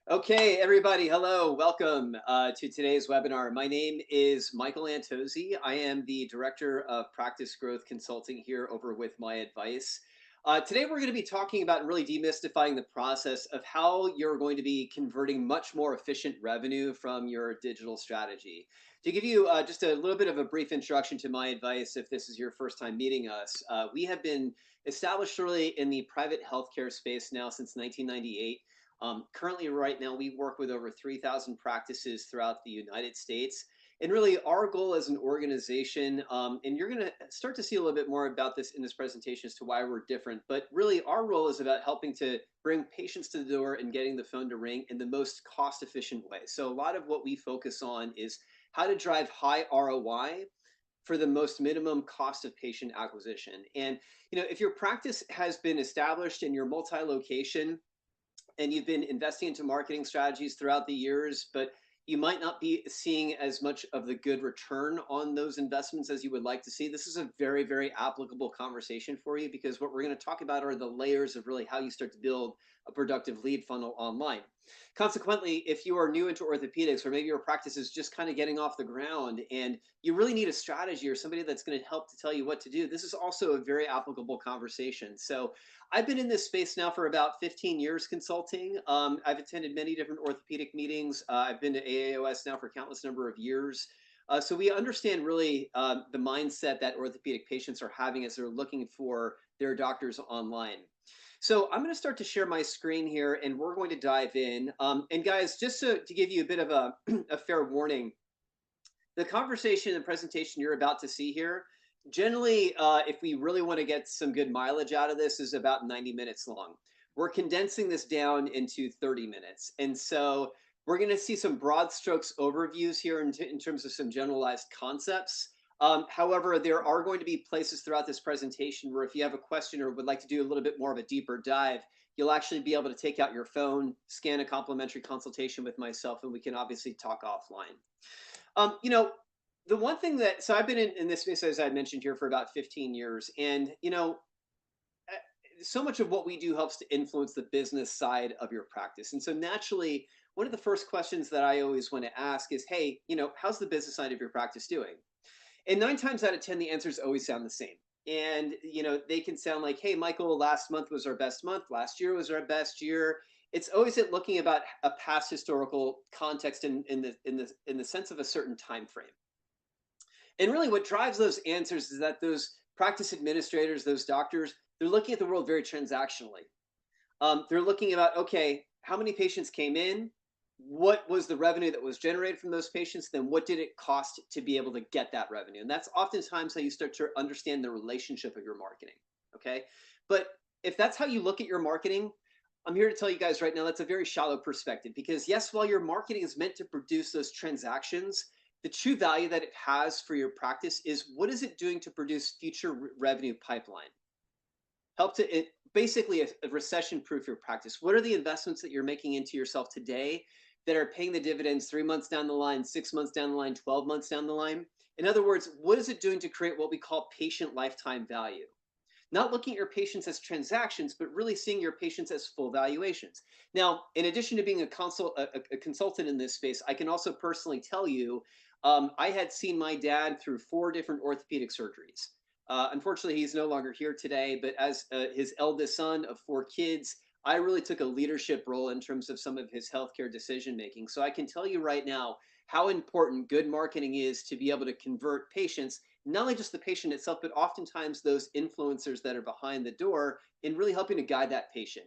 Okay, everybody, hello, welcome to today's webinar. My name is Michael Antozzi. I am the Director of Practice Growth Consulting here over with My Advice. Today, we're going to be talking about really demystifying the process of how you're going to be converting much more efficient revenue from your digital strategy. To give you just a little bit of a brief introduction to My Advice, if this is your first time meeting us, we have been established really in the private healthcare space now since 1998. Currently, right now, we work with over 3,000 practices throughout the United States. And really, our goal as an organization, and you're going to start to see a little bit more about this in this presentation as to why we're different. But really, our role is about helping to bring patients to the door and getting the phone to ring in the most cost efficient way. So, a lot of what we focus on is how to drive high ROI for the most minimum cost of patient acquisition. And, if your practice has been established and you're multi location, and you've been investing into marketing strategies throughout the years, but you might not be seeing as much of the good return on those investments as you would like to see. This is a very, very applicable conversation for you because what we're going to talk about are the layers of really how you start to build a productive lead funnel online. Consequently, if you are new into orthopedics, or maybe your practice is just kind of getting off the ground and you really need a strategy or somebody that's going to help to tell you what to do, this is also a very applicable conversation. So I've been in this space now for about 15 years consulting. I've attended many different orthopedic meetings. I've been to AAOS now for countless number of years. So we understand really the mindset that orthopedic patients are having as they're looking for their doctors online. So I'm going to start to share my screen here and we're going to dive in. And guys, just to give you a bit of a, a fair warning, the conversation and presentation you're about to see here, generally, if we really want to get some good mileage out of this, is about 90 minutes long. We're condensing this down into 30 minutes. And so we're going to see some broad strokes overviews here in terms of some generalized concepts. However, there are going to be places throughout this presentation where if you have a question or would like to do a little bit more of a deeper dive, you'll actually be able to take out your phone, scan a complimentary consultation with myself, and we can obviously talk offline. Um, you know, the one thing that so I've been in this space as I mentioned here for about 15 years, and uh, so much of what we do helps to influence the business side of your practice. And so naturally, one of the first questions that I always want to ask is, hey, how's the business side of your practice doing? And 9 times out of 10, the answers always sound the same. And they can sound like, hey, Michael, last month was our best month, last year was our best year. It's always at looking about a past historical context in the sense of a certain time frame. And really what drives those answers is that those practice administrators, those doctors, they're looking at the world very transactionally. They're looking about, okay, how many patients came in? What was the revenue that was generated from those patients? Then what did it cost to be able to get that revenue? And that's oftentimes how you start to understand the relationship of your marketing. Okay. But if that's how you look at your marketing, I'm here to tell you guys right now that's a very shallow perspective because, yes, while your marketing is meant to produce those transactions, the true value that it has for your practice is what is it doing to produce future revenue pipeline? Help to basically a recession proof your practice. What are the investments that you're making into yourself today that are paying the dividends 3 months down the line, 6 months down the line, 12 months down the line? In other words, what is it doing to create what we call patient lifetime value? Not looking at your patients as transactions, but really seeing your patients as full valuations. Now, in addition to being a consultant in this space, I can also personally tell you, I had seen my dad through 4 different orthopedic surgeries. Unfortunately, he's no longer here today, but as his eldest son of 4 kids, I really took a leadership role in terms of some of his healthcare decision making. So I can tell you right now how important good marketing is to be able to convert patients, not only just the patient itself, but oftentimes those influencers that are behind the door in really helping to guide that patient.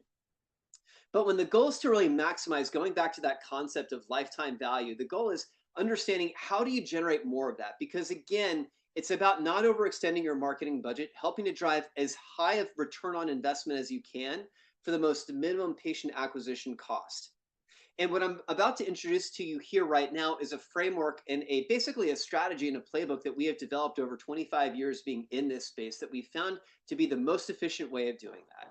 But when the goal is to really maximize, going back to that concept of lifetime value, the goal is understanding how do you generate more of that? Because again, it's about not overextending your marketing budget, helping to drive as high of return on investment as you can for the most minimum patient acquisition cost. And what I'm about to introduce to you here right now is a framework and basically a strategy and a playbook that we have developed over 25 years being in this space that we found to be the most efficient way of doing that.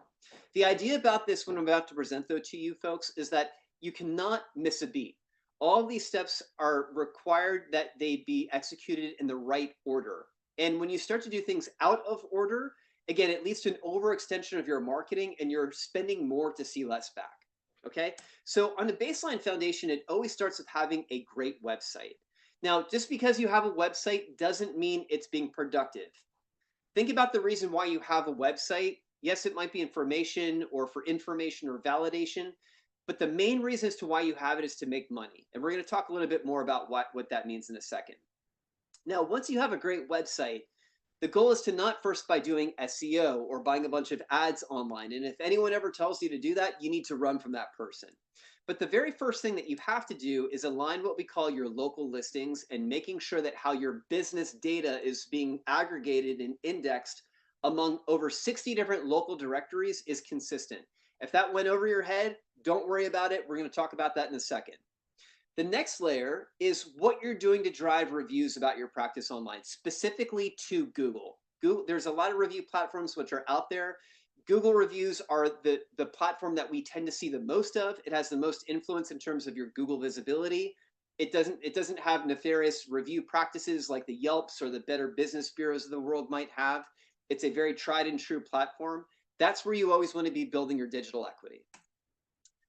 The idea about this, when I'm about to present though to you folks, is that you cannot miss a beat. All these steps are required that they be executed in the right order. And when you start to do things out of order, again, it leads to an overextension of your marketing and you're spending more to see less back. Okay. So on the baseline foundation, it always starts with having a great website. Now, just because you have a website doesn't mean it's being productive. Think about the reason why you have a website. Yes, it might be information or for information or validation, but the main reason as to why you have it is to make money. And we're going to talk a little bit more about what that means in a second. Now, once you have a great website, the goal is to not first by doing SEO or buying a bunch of ads online. And if anyone ever tells you to do that, you need to run from that person. But the very first thing that you have to do is align what we call your local listings and making sure that how your business data is being aggregated and indexed among over 60 different local directories is consistent. If that went over your head, don't worry about it. We're going to talk about that in a second. The next layer is what you're doing to drive reviews about your practice online, specifically to Google. There's a lot of review platforms which are out there. Google reviews are the platform that we tend to see the most of. It has the most influence in terms of your Google visibility. It doesn't have nefarious review practices like the Yelps or the Better Business Bureaus of the world might have. It's a very tried and true platform. That's where you always want to be building your digital equity.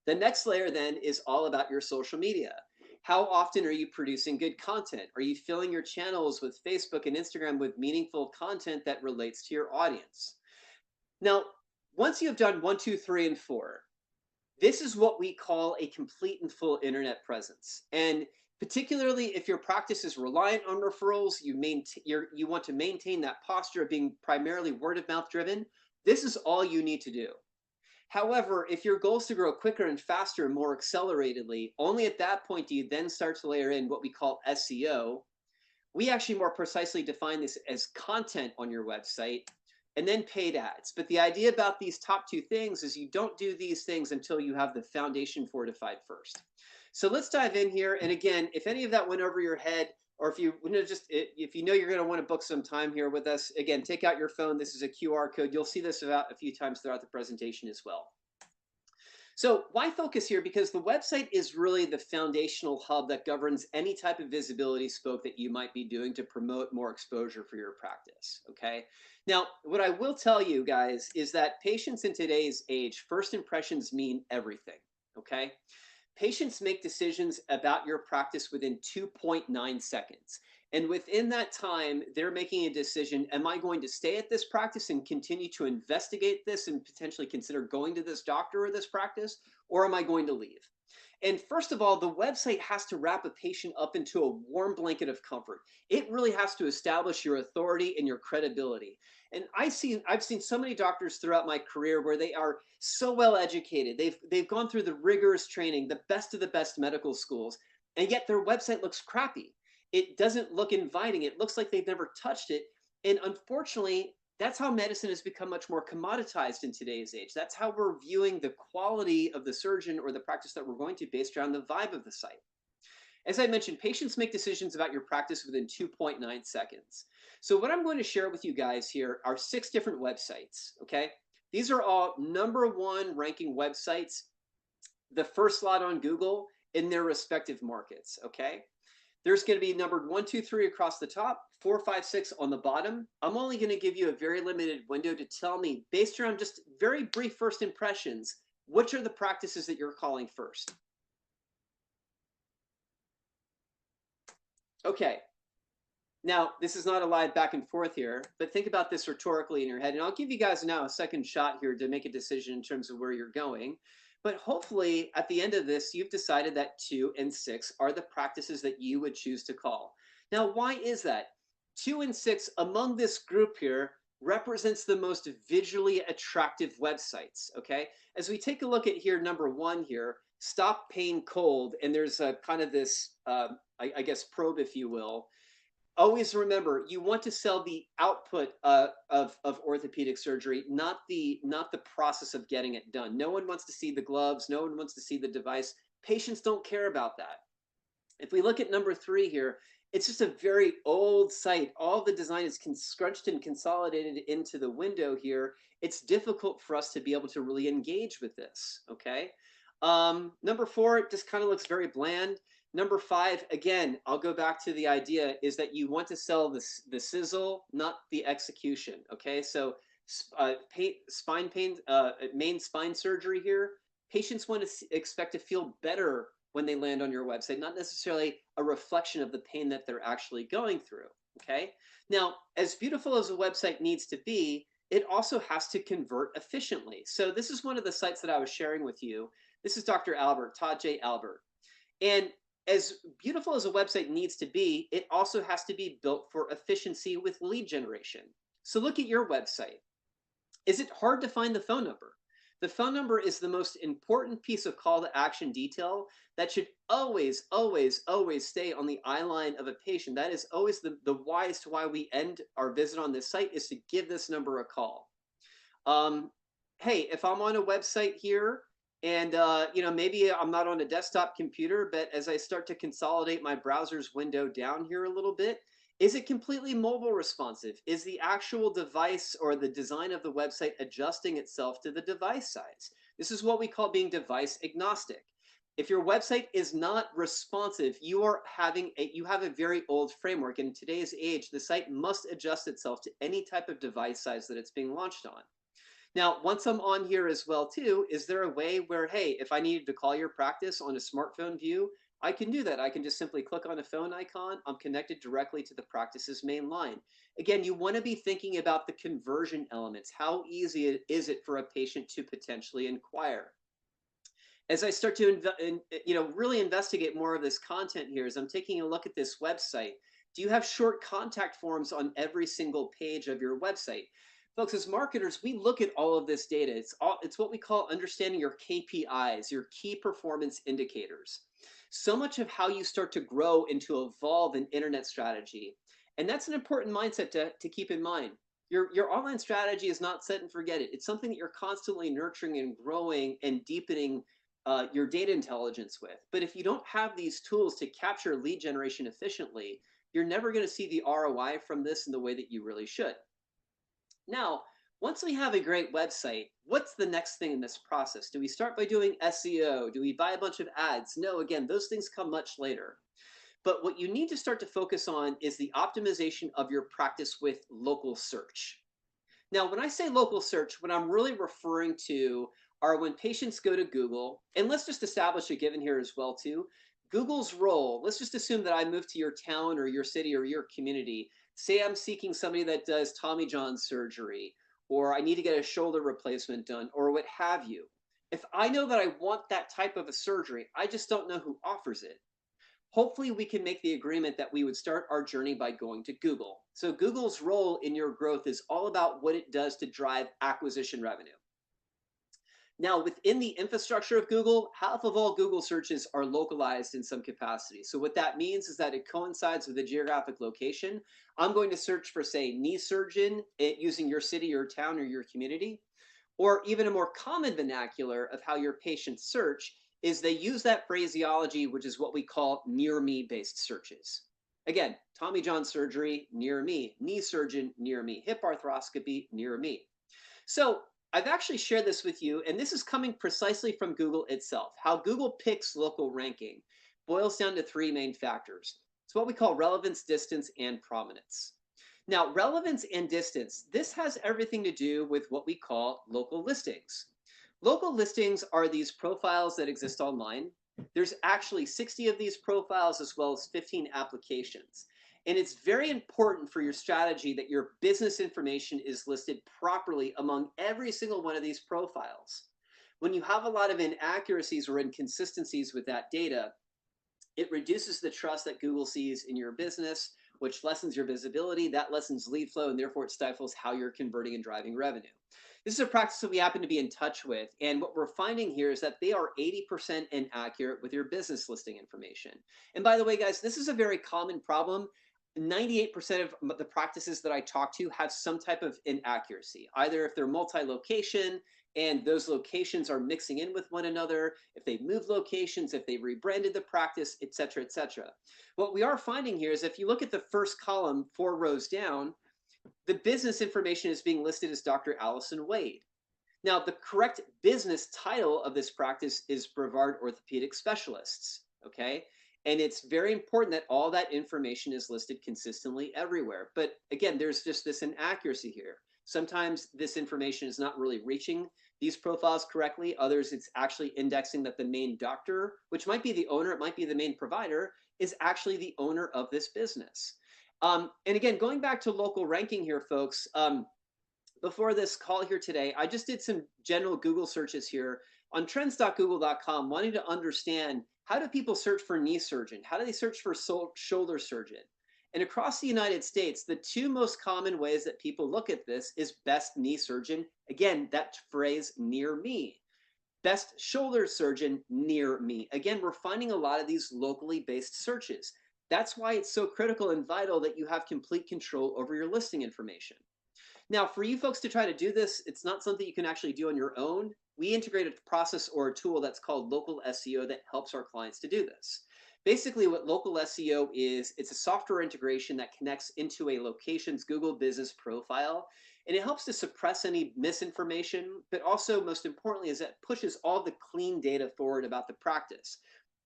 The next layer then is all about your social media. How often are you producing good content? Are you filling your channels with Facebook and Instagram with meaningful content that relates to your audience? Now, once you have done 1, 2, 3, and 4, this is what we call a complete and full internet presence. And particularly if your practice is reliant on referrals, you want to maintain that posture of being primarily word of mouth driven, this is all you need to do. However, if your goal is to grow quicker and faster and more acceleratedly, only at that point do you then start to layer in what we call SEO. We actually more precisely define this as content on your website and then paid ads. But the idea about these top two things is you don't do these things until you have the foundation fortified first. So let's dive in here. And again, if any of that went over your head, or if you know you're going to want to book some time here with us, again, take out your phone. This is a QR code. You'll see this about a few times throughout the presentation as well. So why focus here? Because the website is really the foundational hub that governs any type of visibility spoke that you might be doing to promote more exposure for your practice, okay? Now, what I will tell you guys is that patients in today's age, first impressions mean everything, okay? Patients make decisions about your practice within 2.9 seconds. And within that time, they're making a decision, am I going to stay at this practice and continue to investigate this and potentially consider going to this doctor or this practice, or am I going to leave? And first of all, the website has to wrap a patient up into a warm blanket of comfort. It really has to establish your authority and your credibility. And I've seen so many doctors throughout my career where they are so well educated. They've gone through the rigorous training, the best of the best medical schools, and yet their website looks crappy. It doesn't look inviting. It looks like they've never touched it. And unfortunately, that's how medicine has become much more commoditized in today's age. That's how we're viewing the quality of the surgeon or the practice that we're going to based around the vibe of the site. As I mentioned, patients make decisions about your practice within 2.9 seconds. So what I'm going to share with you guys here are 6 different websites, okay? These are all #1 ranking websites, the first slot on Google in their respective markets, okay? There's going to be numbered 1, 2, 3 across the top, 4, 5, 6 on the bottom. I'm only going to give you a very limited window to tell me, based around just very brief first impressions, which are the practices that you're calling first. Okay. Now, this is not a live back and forth here, but think about this rhetorically in your head. And I'll give you guys now a second shot here to make a decision in terms of where you're going. But hopefully at the end of this, you've decided that 2 and 6 are the practices that you would choose to call. Now, why is that? 2 and 6 among this group here represents the most visually attractive websites, okay? As we take a look at here, #1 here, Stop Pain Cold, and there's a kind of this, I guess, probe, if you will. Always remember, you want to sell the output of orthopedic surgery, not the process of getting it done. No one wants to see the gloves. No one wants to see the device. Patients don't care about that. If we look at #3 here, it's just a very old site. All the design is scrunched and consolidated into the window here. It's difficult for us to be able to really engage with this, okay? #4, it just kind of looks very bland. #5, again, I'll go back to the idea is that you want to sell the sizzle, not the execution, okay? So main spine surgery here, Patients want to expect to feel better when they land on your website, not necessarily a reflection of the pain that they're actually going through. Okay. Now, as beautiful as a website needs to be, it also has to convert efficiently. So this is one of the sites that I was sharing with you. This is Dr. Albert, Todd J. Albert. And as beautiful as a website needs to be, it also has to be built for efficiency with lead generation. So look at your website. Is it hard to find the phone number? The phone number is the most important piece of call to action detail that should always, always, always stay on the eye line of a patient. That is always the why as to why we end our visit on this site is to give this number a call. Hey, if I'm on a website here and maybe I'm not on a desktop computer, but as I start to consolidate my browser's window down here a little bit, is it completely mobile responsive? Is the actual device or the design of the website adjusting itself to the device size? This is what we call being device agnostic. If your website is not responsive, you have a very old framework. In today's age, the site must adjust itself to any type of device size that it's being launched on. Now, once I'm on here as well too, is there a way where, hey, if I needed to call your practice on a smartphone view, I can do that. I can just simply click on a phone icon. I'm connected directly to the practice's main line. Again, you want to be thinking about the conversion elements. How easy is it for a patient to potentially inquire? As I start to really investigate more of this content here, as I'm taking a look at this website, do you have short contact forms on every single page of your website? Folks, as marketers, we look at all of this data. It's what we call understanding your KPIs, your key performance indicators. So much of how you start to grow and to evolve an internet strategy. And that's an important mindset to keep in mind. Your online strategy is not set and forget it. It's something that you're constantly nurturing and growing and deepening your data intelligence with. But if you don't have these tools to capture lead generation efficiently, you're never going to see the ROI from this in the way that you really should. Now, once we have a great website, what's the next thing in this process? Do we start by doing SEO? Do we buy a bunch of ads? No, again, those things come much later. But what you need to start to focus on is the optimization of your practice with local search. Now, when I say local search, what I'm really referring to are when patients go to Google, and let's just establish a given here as well too. Google's role, let's just assume that I move to your town or your city or your community. Say I'm seeking somebody that does Tommy John surgery, or I need to get a shoulder replacement done, or what have you. If I know that I want that type of a surgery, I just don't know who offers it. Hopefully we can make the agreement that we would start our journey by going to Google. So Google's role in your growth is all about what it does to drive acquisition revenue. Now, within the infrastructure of Google, half of all Google searches are localized in some capacity. So what that means is that it coincides with a geographic location. I'm going to search for, say, knee surgeon using your city or town or your community. Or even a more common vernacular of how your patients search is they use that phraseology, which is what we call near me based searches. Again, Tommy John surgery, near me. Knee surgeon, near me. Hip arthroscopy, near me. So I've actually shared this with you, and this is coming precisely from Google itself. How Google picks local ranking boils down to three main factors. It's what we call relevance, distance, and prominence. Now, relevance and distance, this has everything to do with what we call local listings. Local listings are these profiles that exist online. There's actually 60 of these profiles as well as 15 applications. And it's very important for your strategy that your business information is listed properly among every single one of these profiles. When you have a lot of inaccuracies or inconsistencies with that data, it reduces the trust that Google sees in your business, which lessens your visibility, that lessens lead flow, and therefore it stifles how you're converting and driving revenue. This is a practice that we happen to be in touch with, and what we're finding here is that they are 80% inaccurate with your business listing information. And by the way, guys, this is a very common problem. 98% of the practices that I talk to have some type of inaccuracy, either if they're multi-location and those locations are mixing in with one another, if they've moved locations, if they've rebranded the practice, et cetera, et cetera. What we are finding here is if you look at the first column, 4 rows down, the business information is being listed as Dr. Allison Wade. Now, the correct business title of this practice is Brevard Orthopedic Specialists, okay? And it's very important that all that information is listed consistently everywhere. But again, there's just this inaccuracy here. Sometimes this information is not really reaching these profiles correctly. Others, it's actually indexing that the main doctor, which might be the owner, it might be the main provider, is actually the owner of this business. And again, going back to local ranking here, folks, before this call here today, I just did some general Google searches here on trends.google.com, wanting to understand how do people search for knee surgeon? How do they search for shoulder surgeon? And across the United States, the two most common ways that people look at this is best knee surgeon. Again, that phrase near me. Best shoulder surgeon near me. Again, we're finding a lot of these locally based searches. That's why it's so critical and vital that you have complete control over your listing information. Now, for you folks to try to do this, it's not something you can actually do on your own. We integrate a process or a tool that's called local SEO that helps our clients to do this. Basically, what local SEO is, it's a software integration that connects into a location's Google business profile, and it helps to suppress any misinformation, but also, most importantly, is that pushes all the clean data forward about the practice,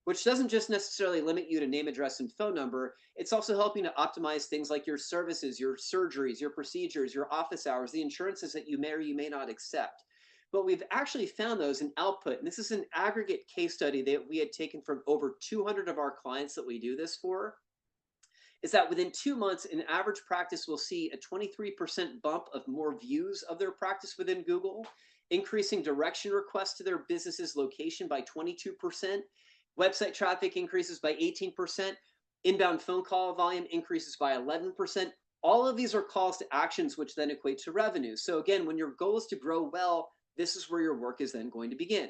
which doesn't just necessarily limit you to name, address, and phone number. It's also helping to optimize things like your services, your surgeries, your procedures, your office hours, the insurances that you may or you may not accept. But we've actually found those in output, and this is an aggregate case study that we had taken from over 200 of our clients that we do this for, is that within 2 months, an average practice will see a 23% bump of more views of their practice within Google, increasing direction requests to their business's location by 22%, website traffic increases by 18%, inbound phone call volume increases by 11%. All of these are calls to actions, which then equate to revenue. So again, when your goal is to grow well, this is where your work is then going to begin.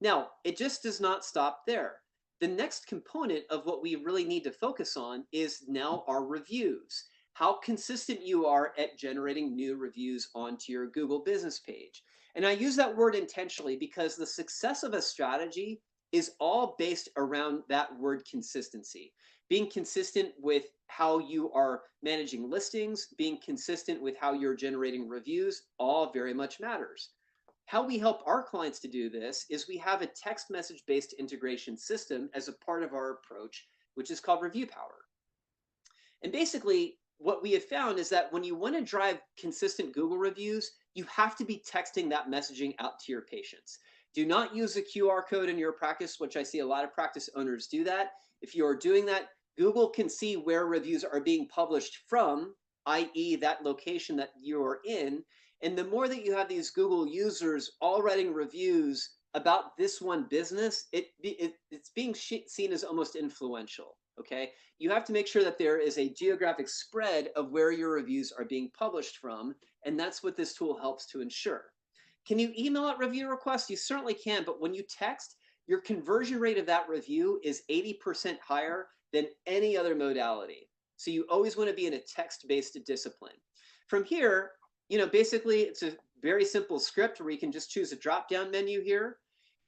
Now, it just does not stop there. The next component of what we really need to focus on is now our reviews. How consistent you are at generating new reviews onto your Google business page. And I use that word intentionally because the success of a strategy is all based around that word consistency. Being consistent with how you are managing listings, being consistent with how you're generating reviews, all very much matters. How we help our clients to do this is we have a text message based integration system as a part of our approach, which is called Review Power. And basically, what we have found is that when you want to drive consistent Google reviews, you have to be texting that messaging out to your patients. Do not use a QR code in your practice, which I see a lot of practice owners do that. If you are doing that, Google can see where reviews are being published from, i.e. that location that you are in. And the more that you have these Google users all writing reviews about this one business, it's being seen as almost influential, okay? You have to make sure that there is a geographic spread of where your reviews are being published from, and that's what this tool helps to ensure. Can you email out review requests? You certainly can, but when you text, your conversion rate of that review is 80% higher than any other modality. So you always want to be in a text-based discipline. From here, basically it's a very simple script where you can just choose a drop-down menu here.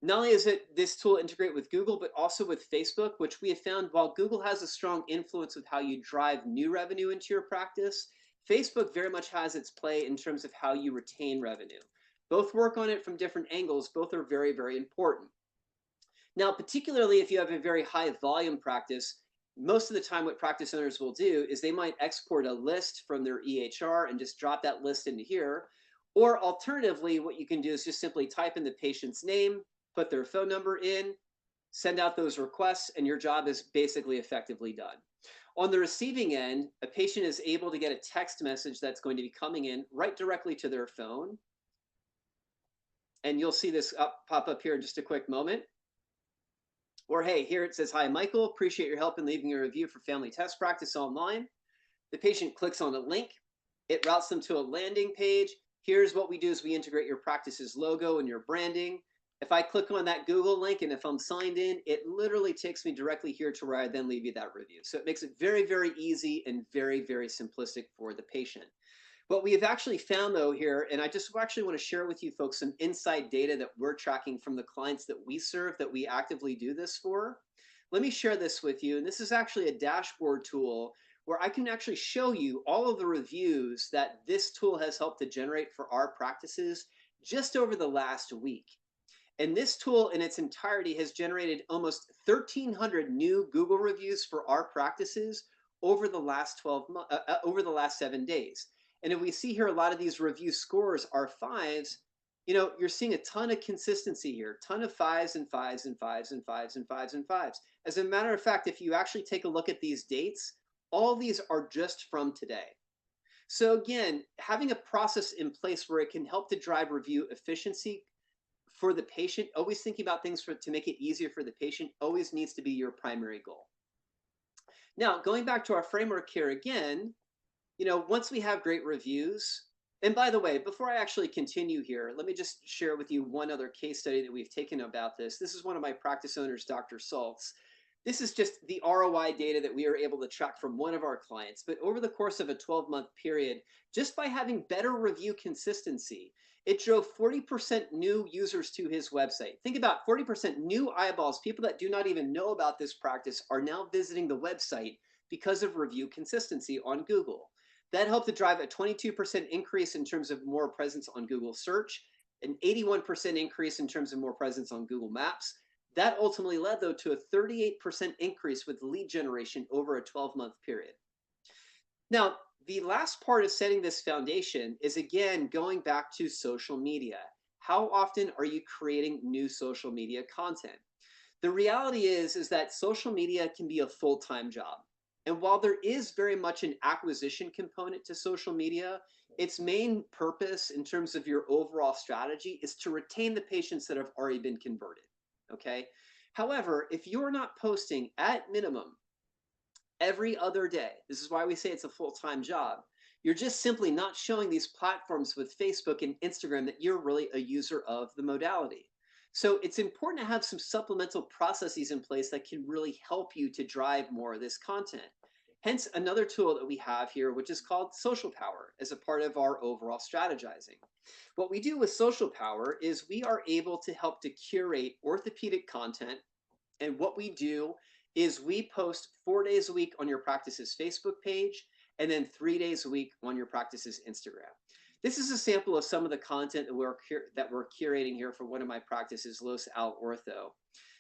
Not only is this tool integrate with Google, but also with Facebook, which we have found while Google has a strong influence with how you drive new revenue into your practice, Facebook very much has its play in terms of how you retain revenue. Both work on it from different angles. Both are very, very important. Now, particularly if you have a very high volume practice, most of the time what practice owners will do is they might export a list from their EHR and just drop that list into here. Or alternatively, what you can do is just simply type in the patient's name, put their phone number in, send out those requests, and your job is basically effectively done. On the receiving end, a patient is able to get a text message that's going to be coming in right directly to their phone. And you'll see this pop up here in just a quick moment. Or hey, here it says, "Hi, Michael, appreciate your help in leaving a review for Family Test Practice online." The patient clicks on a link. It routes them to a landing page. Here's what we do is we integrate your practice's logo and your branding. If I click on that Google link and if I'm signed in, it literally takes me directly here to where I then leave you that review. So it makes it very, very easy and very, very simplistic for the patient. What we have actually found though here, and I just actually want to share with you folks some inside data that we're tracking from the clients that we serve that we actively do this for. Let me share this with you. And this is actually a dashboard tool where I can actually show you all of the reviews that this tool has helped to generate for our practices just over the last week. And this tool in its entirety has generated almost 1,300 new Google reviews for our practices over the last 7 days. And if we see here, a lot of these review scores are 5s. you're seeing a ton of consistency here, ton of fives and fives and fives and fives and fives and fives. As a matter of fact, if you actually take a look at these dates, all these are just from today. So again, having a process in place where it can help to drive review efficiency for the patient, always thinking about things to make it easier for the patient, always needs to be your primary goal. Now, going back to our framework here again, once we have great reviews, and by the way, before I actually continue here, let me just share with you one other case study that we've taken about this. This is one of my practice owners, Dr. Saltz. This is just the ROI data that we are able to track from one of our clients. But over the course of a 12-month period, just by having better review consistency, it drove 40% new users to his website. Think about 40% new eyeballs, people that do not even know about this practice are now visiting the website because of review consistency on Google. That helped to drive a 22% increase in terms of more presence on Google search, an 81% increase in terms of more presence on Google Maps. That ultimately led, though, to a 38% increase with lead generation over a 12-month period. Now, the last part of setting this foundation is, again, going back to social media. How often are you creating new social media content? The reality is that social media can be a full-time job. And while there is very much an acquisition component to social media, its main purpose in terms of your overall strategy is to retain the patients that have already been converted. Okay. However, if you're not posting at minimum every other day, this is why we say it's a full-time job, you're just simply not showing these platforms with Facebook and Instagram that you're really a user of the modality. So it's important to have some supplemental processes in place that can really help you to drive more of this content. Hence, another tool that we have here, which is called Social Power, as a part of our overall strategizing. What we do with Social Power is we are able to help to curate orthopedic content. And what we do is we post 4 days a week on your practice's Facebook page and then 3 days a week on your practice's Instagram. This is a sample of some of the content that we're curating here for one of my practices, Los Al Ortho.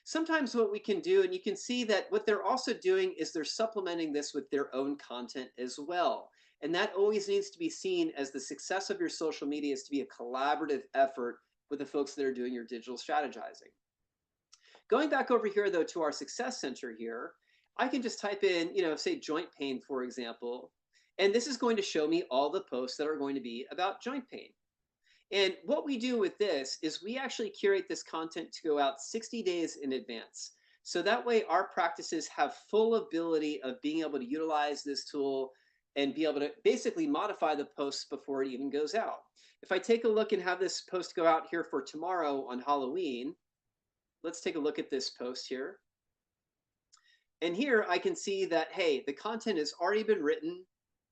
Sometimes what we can do, and you can see that what they're also doing is they're supplementing this with their own content as well. And that always needs to be seen as the success of your social media is to be a collaborative effort with the folks that are doing your digital strategizing. Going back over here, though, to our success center here, I can just type in, say joint pain, for example, and this is going to show me all the posts that are going to be about joint pain. And what we do with this is we actually curate this content to go out 60 days in advance. So that way our practices have full ability of being able to utilize this tool and be able to basically modify the posts before it even goes out. If I take a look and have this post go out here for tomorrow on Halloween, let's take a look at this post here. And here I can see that, hey, the content has already been written.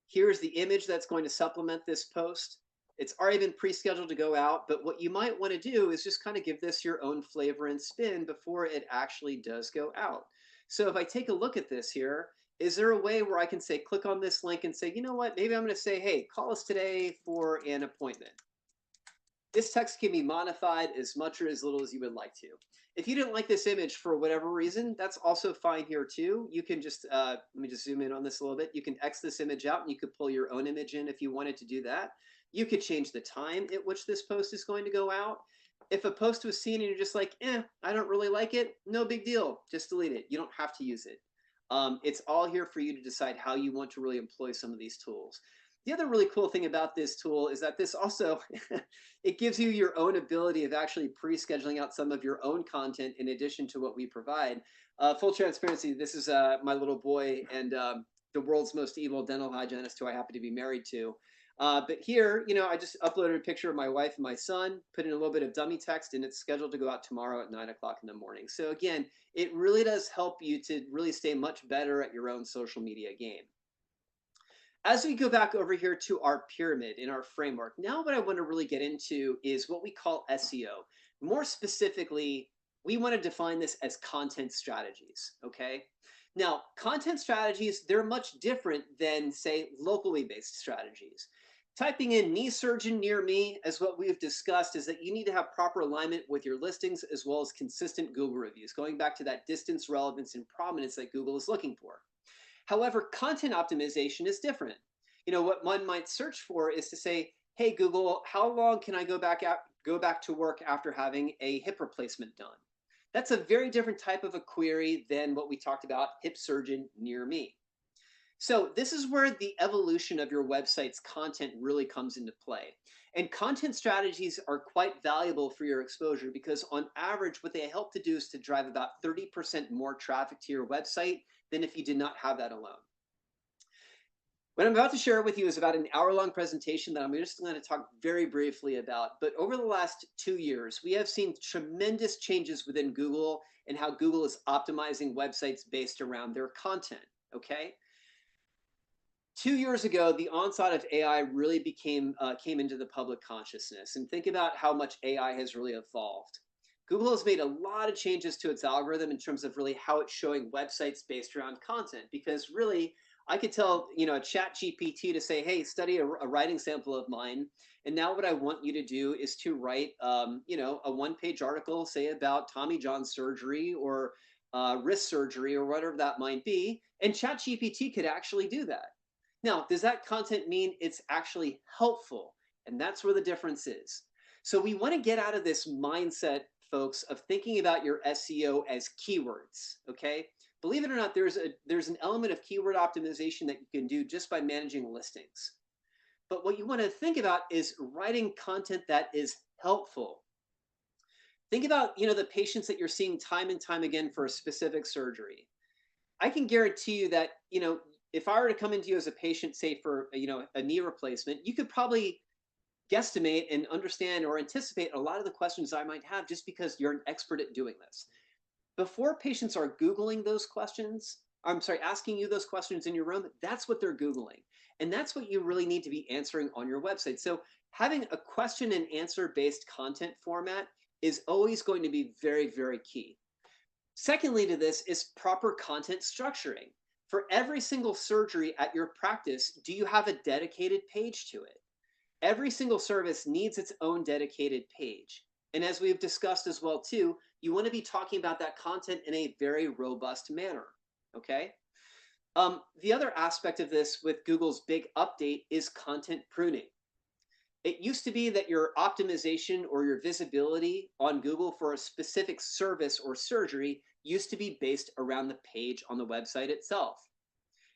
Here's the image that's going to supplement this post. It's already been pre-scheduled to go out, but what you might want to do is just kind of give this your own flavor and spin before it actually does go out. So if I take a look at this here, is there a way where I can say, click on this link and say, you know what, maybe I'm going to say, hey, call us today for an appointment. This text can be modified as much or as little as you would like to. If you didn't like this image for whatever reason, that's also fine here too. You can just, let me just zoom in on this a little bit. You can X this image out and you could pull your own image in if you wanted to do that. You could change the time at which this post is going to go out. If a post was seen and you're just like, I don't really like it, no big deal. Just delete it. You don't have to use it. It's all here for you to decide how you want to really employ some of these tools. The other really cool thing about this tool is that this also, it gives you your own ability of actually pre-scheduling out some of your own content in addition to what we provide. Full transparency, this is my little boy and the world's most evil dental hygienist who I happen to be married to. But here, I just uploaded a picture of my wife and my son, put in a little bit of dummy text, and it's scheduled to go out tomorrow at 9 o'clock in the morning. So again, it really does help you to really stay much better at your own social media game. As we go back over here to our pyramid in our framework, now what I want to really get into is what we call SEO. More specifically, we want to define this as content strategies, okay? Now, content strategies, they're much different than, say, locally based strategies. Typing in knee surgeon near me, as what we've discussed, is that you need to have proper alignment with your listings as well as consistent Google reviews, going back to that distance, relevance, and prominence that Google is looking for. However, content optimization is different. What one might search for is to say, hey, Google, how long can I go back out go back to work after having a hip replacement done. That's a very different type of a query than what we talked about, hip surgeon near me. So this is where the evolution of your website's content really comes into play. And content strategies are quite valuable for your exposure because on average, what they help to do is to drive about 30% more traffic to your website than if you did not have that alone. What I'm about to share with you is about an hour-long presentation that I'm just going to talk very briefly about. But over the last 2 years, we have seen tremendous changes within Google and how Google is optimizing websites based around their content, okay? 2 years ago, the onslaught of AI really came into the public consciousness. And think about how much AI has really evolved. Google has made a lot of changes to its algorithm in terms of really how it's showing websites based around content. Because really, I could tell a Chat GPT to say, "Hey, study a writing sample of mine." And now what I want you to do is to write, a one-page article, say about Tommy John surgery or wrist surgery or whatever that might be. And Chat GPT could actually do that. Now, does that content mean it's actually helpful? And that's where the difference is. So we want to get out of this mindset, folks, of thinking about your SEO as keywords, okay? Believe it or not, there's an element of keyword optimization that you can do just by managing listings. But what you want to think about is writing content that is helpful. Think about, the patients that you're seeing time and time again for a specific surgery. I can guarantee you that, if I were to come into you as a patient, say for, a knee replacement, you could probably guesstimate and understand or anticipate a lot of the questions I might have just because you're an expert at doing this. Before patients are Googling those questions, asking you those questions in your room, that's what they're Googling. And that's what you really need to be answering on your website. So having a question and answer based content format is always going to be very, very key. Secondly to this is proper content structuring. For every single surgery at your practice, do you have a dedicated page to it? Every single service needs its own dedicated page. And as we've discussed as well too, you want to be talking about that content in a very robust manner, okay? The other aspect of this with Google's big update is content pruning. It used to be that your optimization or your visibility on Google for a specific service or surgery used to be based around the page on the website itself.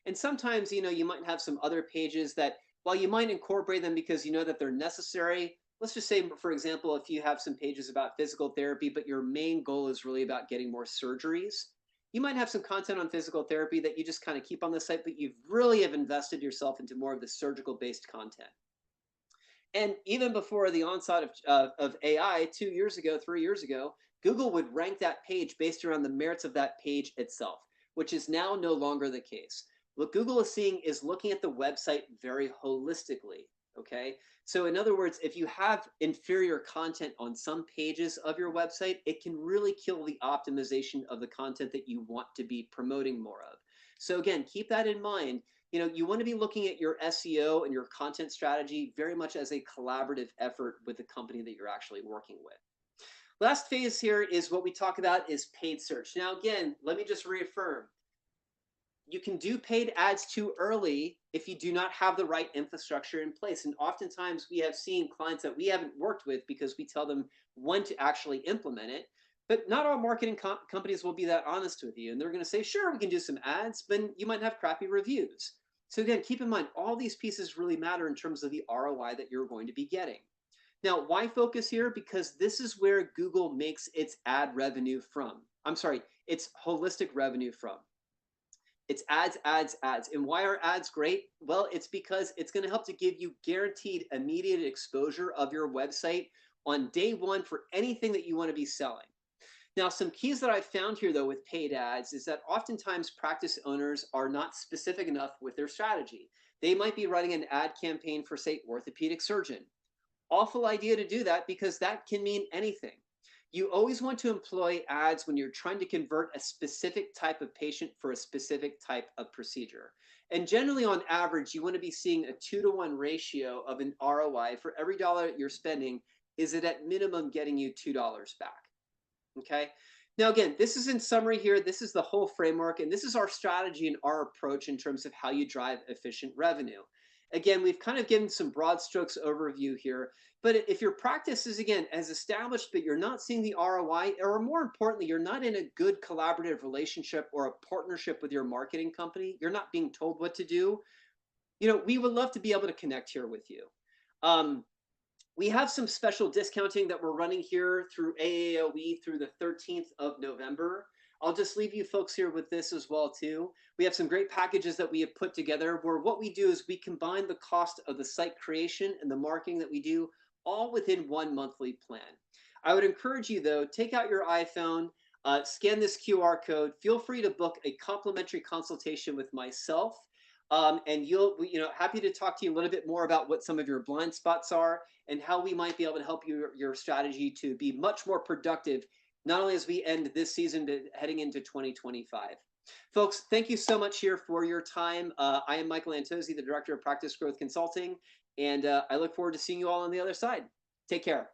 And sometimes, you might have some other pages that, while you might incorporate them because you know that they're necessary, let's just say, for example, if you have some pages about physical therapy, but your main goal is really about getting more surgeries, you might have some content on physical therapy that you just kind of keep on the site, but you really have invested yourself into more of the surgical-based content. And even before the onslaught of AI 2 years ago, 3 years ago, Google would rank that page based around the merits of that page itself, which is now no longer the case. What Google is seeing is looking at the website very holistically, okay? So in other words, if you have inferior content on some pages of your website, it can really kill the optimization of the content that you want to be promoting more of. So again, keep that in mind. You want to be looking at your SEO and your content strategy very much as a collaborative effort with the company that you're actually working with. Last phase here is what we talk about is paid search. Now, again, let me just reaffirm. You can do paid ads too early if you do not have the right infrastructure in place. And oftentimes we have seen clients that we haven't worked with because we tell them when to actually implement it. But not all marketing companies will be that honest with you. And they're going to say, sure, we can do some ads, but you might have crappy reviews. So again, keep in mind, all these pieces really matter in terms of the ROI that you're going to be getting. Now, why focus here? Because this is where Google makes its ad revenue from. Its holistic revenue from. It's ads, ads, ads. And why are ads great? Well, it's because it's going to help to give you guaranteed immediate exposure of your website on day one for anything that you want to be selling. Now, some keys that I've found here, though, with paid ads is that oftentimes practice owners are not specific enough with their strategy. They might be running an ad campaign for, say, orthopedic surgeon. Awful idea to do that because that can mean anything. You always want to employ ads when you're trying to convert a specific type of patient for a specific type of procedure. And generally, on average, you want to be seeing a 2-to-1 ratio of an ROI. For every dollar you're spending, is it at minimum getting you $2 back? Okay. Now, again, this is in summary here. This is the whole framework, and this is our strategy and our approach in terms of how you drive efficient revenue. Again, we've kind of given some broad strokes overview here. But if your practice is, again, as established, but you're not seeing the ROI, or more importantly, you're not in a good collaborative relationship or a partnership with your marketing company, you're not being told what to do, we would love to be able to connect here with you. Um, we have some special discounting that we're running here through AAOE through the 13th of November. I'll just leave you folks here with this as well too. We have some great packages that we have put together where what we do is we combine the cost of the site creation and the marketing that we do all within one monthly plan. I would encourage you though, take out your iPhone, scan this QR code. Feel free to book a complimentary consultation with myself. And happy to talk to you a little bit more about what some of your blind spots are and how we might be able to help your strategy to be much more productive, not only as we end this season, but heading into 2025. Folks, thank you so much here for your time. I am Michael Antozzi, the Director of Practice Growth Consulting, and I look forward to seeing you all on the other side. Take care.